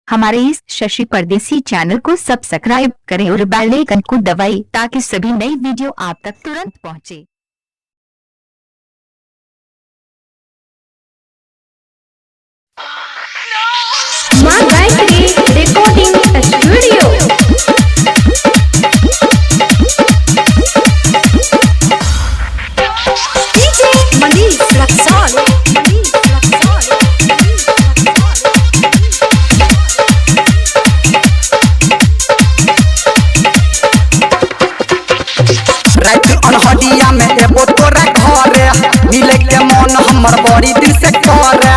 हमारे इस शशि परदेसी चैनल को सब्सक्राइब करें और बेल आइकन को दबाएं ताकि सभी नई वीडियो आप तक तुरंत पहुंचे। माँ गायत्री रिकॉर्डिंग स्टूडियो। अनहदिया में एबो तोरा घरे मिले के मन हमर बड़ी दिल से करे।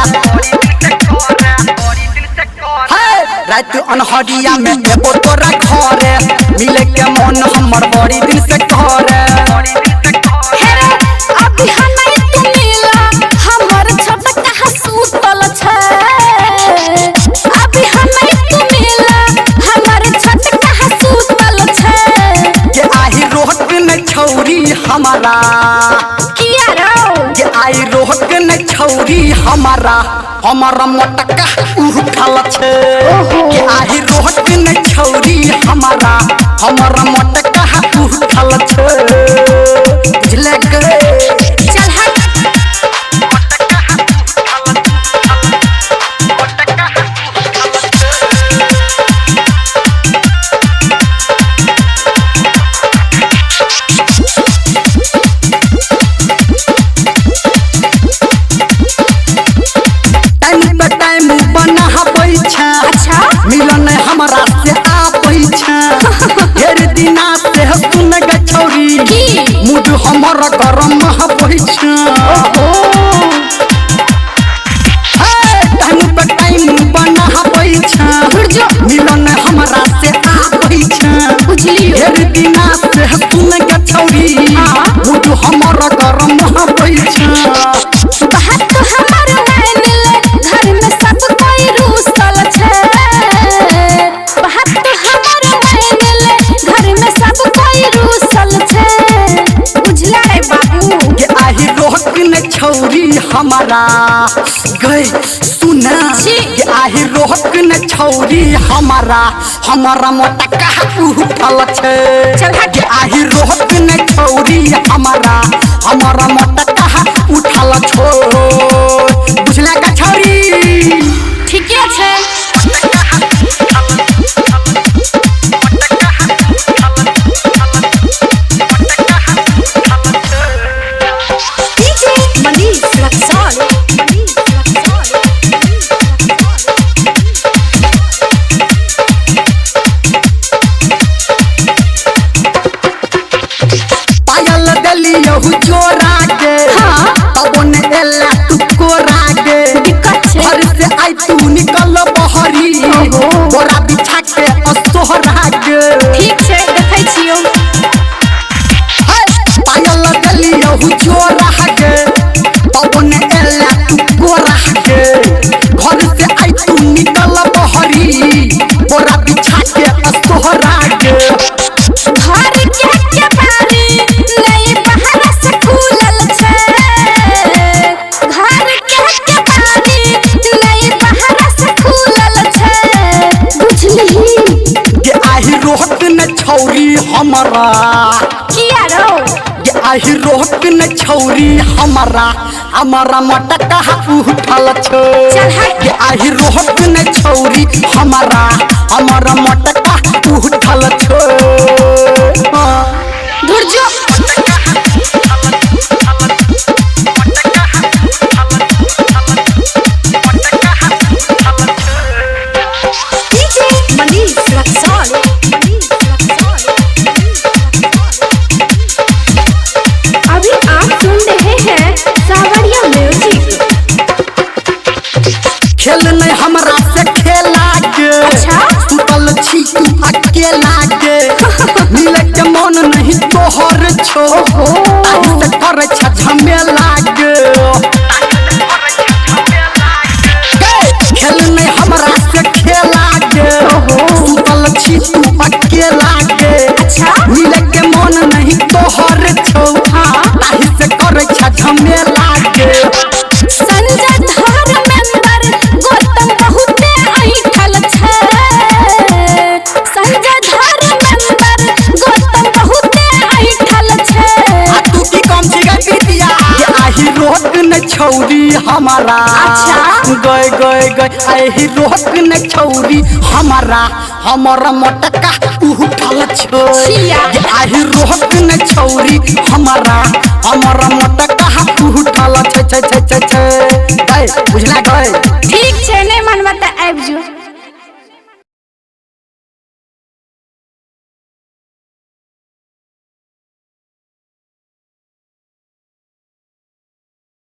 रात अनहदिया में एबो तोरा घरे मिले के मन हमर बड़ी दिल से करे। अभी हमें तू मिला हमर छोटका हसूतल छे। अभी हमें तू मिला हमर छोटका हसूतल छे। के आही रोहत न छौरी हमारा किया रो के आई रोहत न छौरी हमारा हमारा मोटका उठल छे। के आही रोहत न छौरी हमारा हमारा मोटका उठल छे। बुझले गे चल हट। अच्छा मिलन हमरा से आबै छै। ढेर दिना से सुन ग छौरी मूड हमर गरम होबै छै। टाइम पे टाइम बनाबै छै। मिलन हमरा से आबै छै। बुझलियो ढेर दिना से सुन ग छौरी मूड हमर गरम होबै छै। बात तो हमर मान ले घर में सब कोई रूसल छे। बात तो हमर मान ले घर में सब कोई रूसल छे। बुझला रे बाबू के आही रोहत न छौरी हमारा गए सुना। के आही रोहत न छौरी हमारा हमारा मोटका उठल छे। के आही रोहत न छौरी हमारा हमारा मोटका उठल छो। बुझला का छौरी ठीके छे। पायल दलियो जोरा के तब ने एला तू कोरा के। घर से आई तू निकल बहरी बोरा बिछा के असोहरा के। ठीक छे देखै छियो। पायल दलियो जोरा के तब ने एला तू कोरा के। घर से आई तू निकल बहरी बोरा बिछा के असोहरा के। घर के बारी नहीं बाहर से खुलल छे। घर के बारी नहीं बाहर से खुलल छे। बुझली के आही रोहत न छौरी हमारा किया रो के आही रोहत न छौरी हमारा हमारा मोटका उठल छे। चल हट। के आही रोहत न छौरी हमारा हमारा मोटका उठल छे। दूर जो अभी आप सुन रहे हैं सावरिया म्यूजिक। खेल नहीं हमरा से खेला के। अच्छा सुतल छी तू अकेला के। मिले के मन नहीं तोहर छो। ताही से करे छ झमेला के। खेल नहीं हमरा से खेला के। सुतल छी तू अकेला के। अच्छा मिले के मन नहीं तोहर छो। ताही से करे छ झमेला के। संजय धर्मेंद्र गौतम बहुते ऐठल छे। छौरी हमारा अच्छा। गए गए गए आही रोक न छौरी हमारा हमारा मोटका उठल छो छिया। आही रोक न छौरी हमारा मोटका उठल छे छे छे छे छे गए बुझला गए ठीक छे।